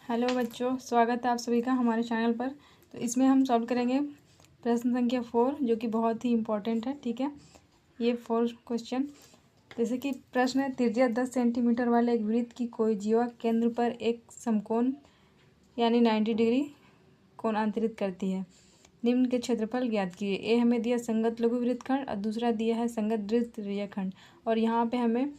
Hello बच्चों, स्वागत है आप सभी का हमारे चैनल पर। तो इसमें हम सॉल्व करेंगे प्रश्न संख्या 4 जो कि बहुत ही इम्पोर्टेंट है। ठीक है, ये 4 क्वेश्चन जैसे कि प्रश्न है, त्रिज्या 10 सेंटीमीटर वाले एक वृत्त की कोई जीवा केंद्र पर एक समकोण यानी 90 डिग्री कोण अंतरित करती है। निम्न के क्षेत्रफल ज्ञात कीजिए। ए हमें दिया संगत लघु वृत्तखंड और दूसरा दिया है संगत दीर्घ त्रिज्याखंड, और यहाँ पे हमें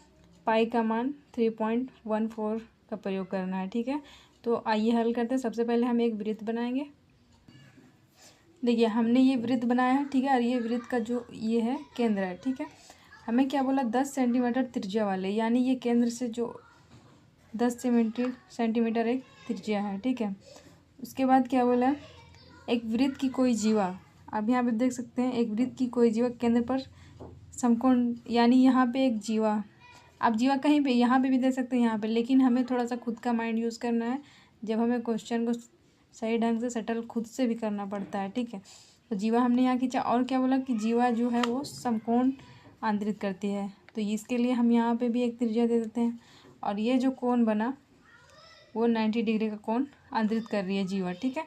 पाई का मान 3.14 का प्रयोग करना है। ठीक है, तो आइए हल करते हैं। सबसे पहले हम एक वृत्त बनाएंगे। देखिए, हमने ये वृत्त बनाया है। ठीक है, और ये वृत्त का जो ये है केंद्र है। ठीक है, हमें क्या बोला, 10 सेंटीमीटर त्रिज्या वाले, यानी ये केंद्र से जो 10 सेंटीमीटर एक त्रिज्या है। ठीक है, उसके बाद क्या बोला, एक वृत्त की कोई जीवा। अब यहाँ पे देख सकते हैं, एक वृत्त की कोई जीवा केंद्र पर समकोण, यानी यहाँ पे एक जीवा। आप जीवा कहीं पे यहाँ पे भी दे सकते हैं यहाँ पे, लेकिन हमें थोड़ा सा खुद का माइंड यूज़ करना है जब हमें क्वेश्चन को सही ढंग से सेटल खुद से भी करना पड़ता है। ठीक है, तो जीवा हमने यहाँ खींचा, और क्या बोला कि जीवा जो है वो समकोण आंतरित करती है, तो इसके लिए हम यहाँ पे भी एक त्रिज्या दे देते हैं, और ये जो कोण बना वो 90 डिग्री का कोण आंतरित कर रही है जीवा। ठीक है,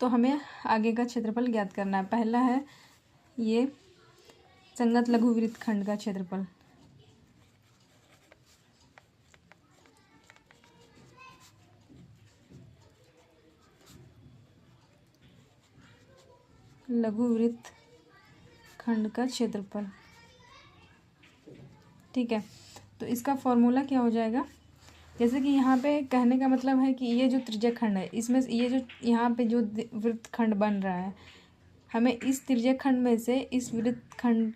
तो हमें आगे का क्षेत्रफल ज्ञात करना है। पहला है ये संगत लघु वृत्तखंड का क्षेत्रफल। लघु वृत्त खंड का क्षेत्रफल। ठीक है, तो इसका फॉर्मूला क्या हो जाएगा, जैसे कि यहाँ पे कहने का मतलब है कि ये जो त्रिज्याखंड है, इसमें से ये जो यहाँ पे जो वृत्तखंड बन रहा है, हमें इस त्रिज्याखंड में से इस वृत्तखंड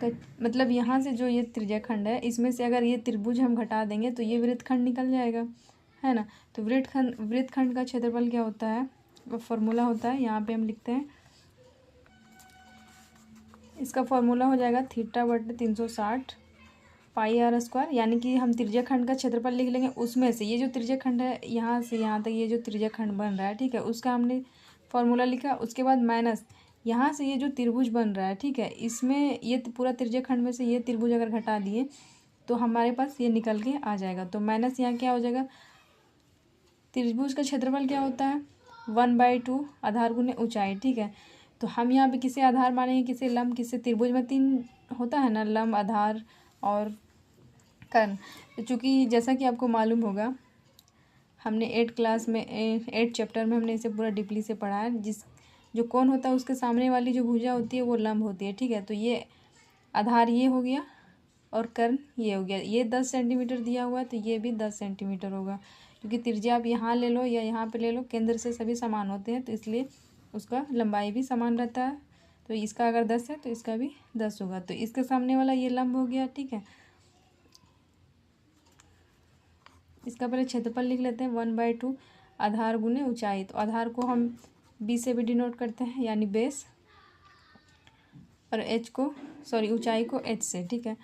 का मतलब यहाँ से जो ये त्रिज्याखंड है, इसमें से अगर ये त्रिभुज हम घटा देंगे तो ये वृत्तखंड निकल जाएगा, है ना। तो वृत्तखंड का क्षेत्रफल क्या होता है, वो फॉर्मूला होता है, यहाँ पे हम लिखते हैं। इसका फॉर्मूला हो जाएगा θ/360 पाई r स्क्वायर, यानी कि हम त्रिज्याखंड का क्षेत्रफल लिख लेंगे। उसमें से ये जो त्रिज्याखंड है, यहाँ से यहाँ तक ये जो त्रिज्याखंड बन रहा है, ठीक है, उसका हमने फॉर्मूला लिखा। उसके बाद माइनस यहाँ से ये जो त्रिभुज बन रहा है, ठीक है, इसमें ये पूरा त्रिज्याखंड में से ये त्रिभुज अगर घटा दिए तो हमारे पास ये निकल के आ जाएगा। तो माइनस यहाँ क्या हो जाएगा, त्रिभुज का क्षेत्रफल क्या होता है 1/2 आधार गुने ऊंचाई। ठीक है, तो हम यहाँ पे किसे आधार मानेंगे, किसे लंब, किसे त्रिभुज में 3 होता है ना, लंब, आधार और कर्ण। तो चूँकि जैसा कि आपको मालूम होगा, हमने 8 क्लास में 8 चैप्टर में हमने इसे पूरा डीपली से पढ़ा है। जो कोण होता है उसके सामने वाली जो भुजा होती है वो लंब होती है। ठीक है, तो ये आधार ये हो गया और कर्ण ये हो गया। ये 10 सेंटीमीटर दिया हुआ है तो ये भी 10 सेंटीमीटर होगा, क्योंकि त्रिज्या आप यहाँ ले लो या यहाँ पे ले लो, केंद्र से सभी समान होते हैं, तो इसलिए उसका लंबाई भी समान रहता है। तो इसका अगर 10 है तो इसका भी 10 होगा। तो इसके सामने वाला ये लंब हो गया। ठीक है, इसका पहले क्षेत्रफल लिख लेते हैं 1/2 आधार गुने ऊंचाई। तो आधार को हम बी से भी डिनोट करते हैं, यानी बेस, और एच को ऊंचाई को एच से। ठीक है,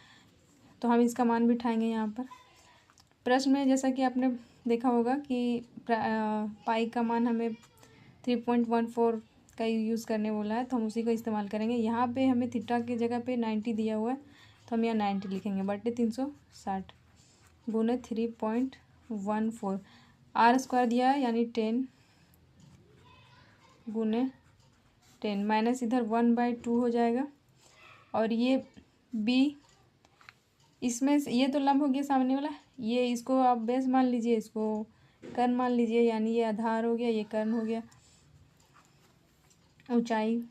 तो हम इसका मान बिठाएंगे यहाँ पर। प्रश्न में जैसा कि आपने देखा होगा कि पाई का मान हमें 3.14 का यूज़ करने बोला है, तो हम उसी को इस्तेमाल करेंगे। यहाँ पे हमें थीटा की जगह पे 90 दिया हुआ है, तो हम यहाँ 90 लिखेंगे बटे 360 गुने 3.14। आर स्क्वायर दिया है यानी 10 गुने 10, माइनस इधर 1/2 हो जाएगा, और ये बी, इसमें ये तो लंब हो गया सामने वाला, ये इसको आप बेस मान लीजिए, इसको कर्ण मान लीजिए, यानी ये आधार हो गया, ये कर्ण हो गया। ऊंचाई,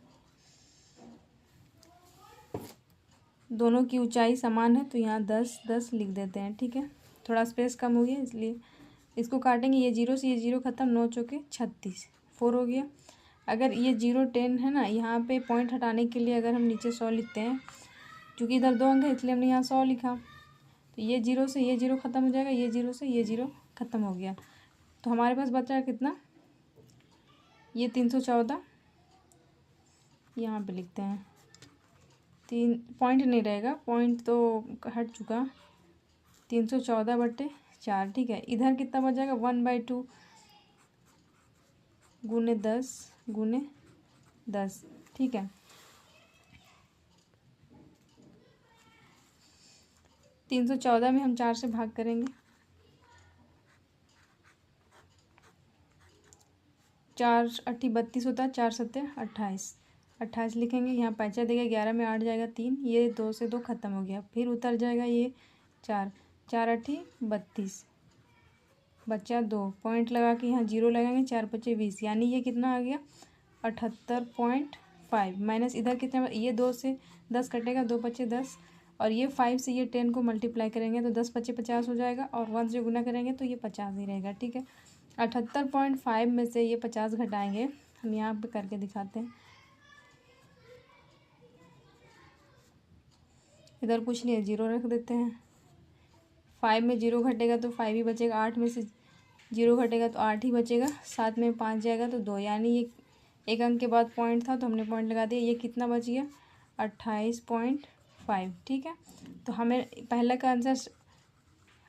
दोनों की ऊंचाई समान है तो यहाँ 10 10 लिख देते हैं। ठीक है, थोड़ा स्पेस कम हो गया इसलिए इसको काटेंगे। ये 0 से ये 0 खत्म, 9 चौके 36, 4 हो गया। अगर ये 0 10 है ना, यहाँ पे पॉइंट हटाने के लिए अगर हम नीचे 100 लिखते हैं, क्योंकि इधर 2 अंक है इसलिए हमने यहाँ 100 लिखा। तो ये 0 से ये 0 ख़त्म हो जाएगा, ये 0 से ये 0 ख़त्म हो गया। तो हमारे पास बचा है कितना, ये 314, यहाँ पे लिखते हैं 3, पॉइंट नहीं रहेगा, पॉइंट तो हट चुका, 314/4। ठीक है, इधर कितना बच जाएगा 1/2 गुने 10 गुने 10। ठीक है, 314 में हम 4 से भाग करेंगे 4 अट्ठी 32 होता है, 4 सत्ते 28, 28 लिखेंगे। यहाँ पैंचा देगा, 11 में 8 जाएगा 3, ये 2 से 2 खत्म हो गया। फिर उतर जाएगा ये 4, 4 अट्ठी 32, बच्चा 2, पॉइंट लगा के यहाँ 0 लगाएंगे, 4 पच्चे 20, यानी ये कितना आ गया 78.5। माइनस इधर कितना, ये 2 से 10 कटेगा, 2 पच्चे 10, और ये 5 से ये 10 को मल्टीप्लाई करेंगे तो 10 पच्चे 50 हो जाएगा, और 1 से गुना करेंगे तो ये 50 ही रहेगा। ठीक है, 78.5 में से ये 50 घटाएंगे, हम यहाँ पे करके दिखाते हैं। इधर कुछ नहीं है, 0 रख देते हैं। 5 में 0 घटेगा तो 5 ही बचेगा, 8 में से 0 घटेगा तो 8 ही बचेगा, 7 में 5 जाएगा तो 2, यानी ये एक अंक के बाद पॉइंट था तो हमने पॉइंट लगा दिया। ये कितना बच गया 28.5। ठीक है, तो हमें पहले का आंसर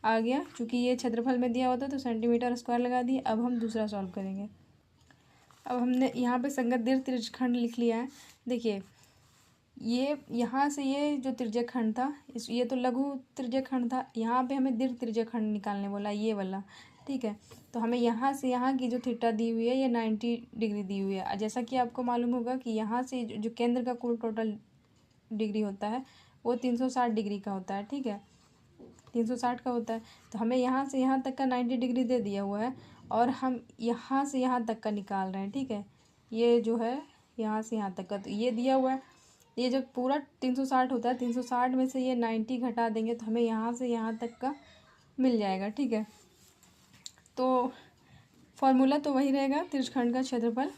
आ गया, चूँकि ये क्षेत्रफल में दिया होता तो सेंटीमीटर स्क्वायर लगा दिए। अब हम दूसरा सॉल्व करेंगे। अब हमने यहाँ पे संगत दीर्घ त्रिज्यखंड लिख लिया है। देखिए ये यहाँ से ये जो त्रिज्यखंड था ये तो लघु त्रिज्यखंड था, यहाँ पे हमें दीर्घ त्रिज्यखंड निकालने बोला, ये वाला। ठीक है, तो हमें यहाँ से यहाँ की जो थीटा दी हुई है ये 90 डिग्री दी हुई है। जैसा कि आपको मालूम होगा कि यहाँ से जो केंद्र का कुल टोटल डिग्री होता है वो 360 डिग्री का होता है। ठीक है, 360 का होता है, तो हमें यहाँ से यहाँ तक का 90 डिग्री दे दिया हुआ है, और हम यहाँ से यहाँ तक का निकाल रहे हैं। ठीक है, ये जो है यहाँ से यहाँ तक का तो ये दिया हुआ है। ये जब पूरा 360 होता है, 360 में से ये 90 घटा देंगे तो हमें यहाँ से यहाँ तक का मिल जाएगा। ठीक है, तो फॉर्मूला तो वही रहेगा, त्रिज्यखंड का क्षेत्रफल।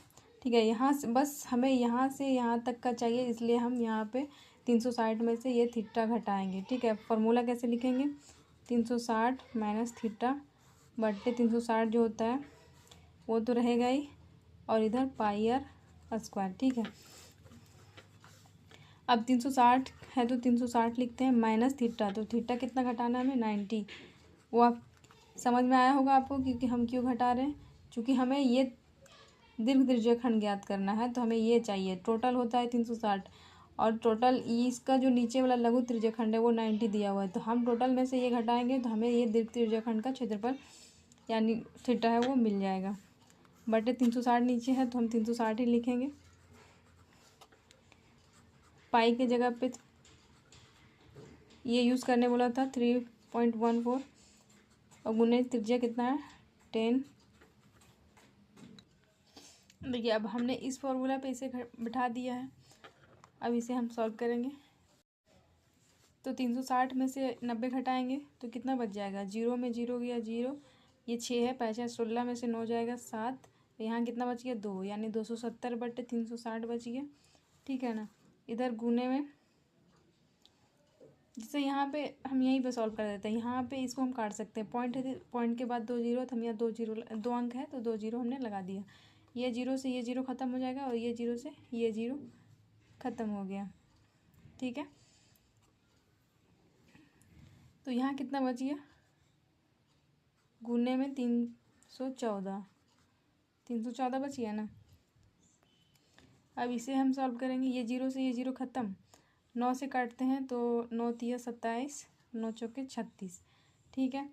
ठीक है, यहाँ से बस हमें यहाँ से यहाँ तक का चाहिए, इसलिए हम यहाँ पे 360 में से ये थीटा घटाएंगे। ठीक है, फॉर्मूला कैसे लिखेंगे, 360 माइनस थीटा बट्टे 360 जो होता है वो तो रहेगा ही, और इधर पाई आर स्क्वायर। ठीक है, अब 360 है तो 360 लिखते हैं, माइनस थीटा, तो थीटा कितना घटाना है हमें 90। वो आप समझ में आया होगा आपको क्योंकि हम क्यों घटा रहे हैं, क्योंकि हमें ये दीर्घ त्रिज्यखंड ज्ञात करना है, तो हमें ये चाहिए। टोटल होता है 360, और टोटल इसका जो नीचे वाला लघु त्रिज्यखंड है वो 90 दिया हुआ है, तो हम टोटल में से ये घटाएंगे तो हमें ये दीर्घ त्रिज्यखंड का क्षेत्रफल यानी थीटा है वो मिल जाएगा। बटे 360 नीचे है तो हम 360 ही लिखेंगे। पाई के जगह पे ये यूज़ करने बोला था 3.14, और गुने त्रिज्या कितना है 10। देखिए अब हमने इस फॉर्मूला पे इसे बिठा दिया है। अब इसे हम सॉल्व करेंगे, तो 360 में से 90 घटाएंगे तो कितना बच जाएगा, 0 में 0 गया 0, ये 6 है, 5 16 में से 9 जाएगा 7, यहाँ कितना बच गया 2, यानी 270 बटे 360 बच गया। ठीक है ना, इधर गुने में जैसे यहाँ पे हम यहीं पे सॉल्व कर देते हैं, यहाँ पे इसको हम काट सकते हैं, पॉइंट है, पॉइंट के बाद 2 जीरो, तो हम यहाँ 2 जीरो 2 अंक है तो 2 जीरो हमने लगा दिया। ये 0 से ये 0 ख़त्म हो जाएगा, और ये 0 से ये 0 ख़त्म हो गया। ठीक है, तो यहाँ कितना बच गया, गुने में 314, 314 बच गया ना। अब इसे हम सॉल्व करेंगे, ये 0 से ये 0 ख़त्म, 9 से काटते हैं तो 9 तिया 27, 9 चौके 36। ठीक है,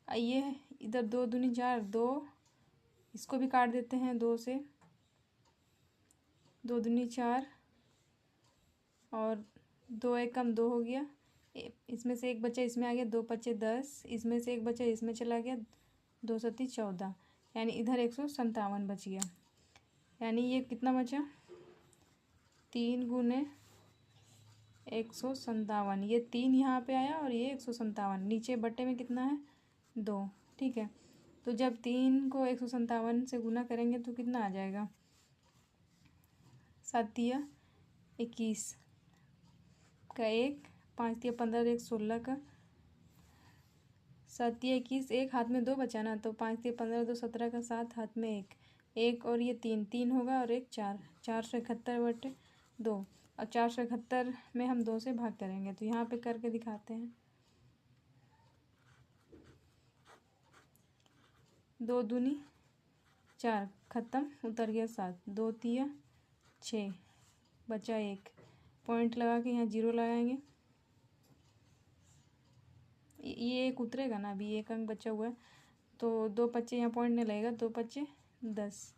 ये इधर 2 दूनी 4, 2 इसको भी काट देते हैं, 2 से 2 दूनी 4, और 2 एक कम 2 हो गया, इसमें से एक बच्चा इसमें आ गया, 2 पच्चे 10, इसमें से एक बच्चा इसमें चला गया, 2 सत्ती 14, यानी इधर 157 बच गया। यानी ये कितना बचा 3 गुने 157, ये 3 यहाँ पे आया और ये 157, नीचे बट्टे में कितना है 2। ठीक है, तो जब 3 को 157 से गुना करेंगे तो कितना आ जाएगा, 7 तिया 21 का 1, 5 तिया 15, 1 16 का, 7 तिया 21, एक हाथ में 2 बचा ना, तो 5 तिया 15, 2 17 का, 7 हाथ में 1, 1 और ये 3, 3 होगा और 1 4, 471 बटे 2, और 471 में हम 2 से भाग करेंगे, तो यहाँ पे करके दिखाते हैं। 2 दूनी 4 ख़त्म, उतर गया 7, 2 तिया 6 बचा 1, पॉइंट लगा के यहाँ 0 लगाएंगे, ये एक उतरेगा ना, अभी एक अंक बचा हुआ है, तो 2 पच्चे यहाँ पॉइंट नहीं लगेगा, 2 पच्चे 10,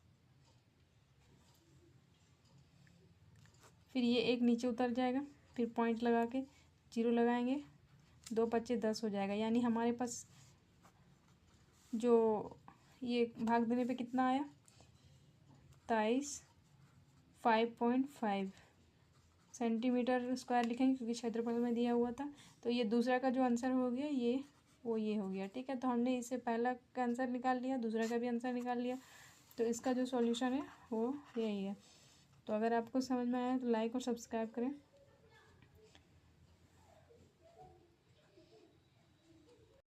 फिर ये एक नीचे उतर जाएगा, फिर पॉइंट लगा के 0 लगाएंगे, 2 पच्चे 10 हो जाएगा। यानी हमारे पास जो ये भाग देने पे कितना आया, 23.5 सेंटीमीटर स्क्वायर लिखेंगे क्योंकि क्षेत्रफल में दिया हुआ था। तो ये दूसरा का जो आंसर हो गया ये हो गया। ठीक है, तो हमने इससे पहला का आंसर निकाल लिया, दूसरा का भी आंसर निकाल लिया। तो इसका जो सॉल्यूशन है वो यही है। तो अगर आपको समझ में आया तो लाइक और सब्सक्राइब करें।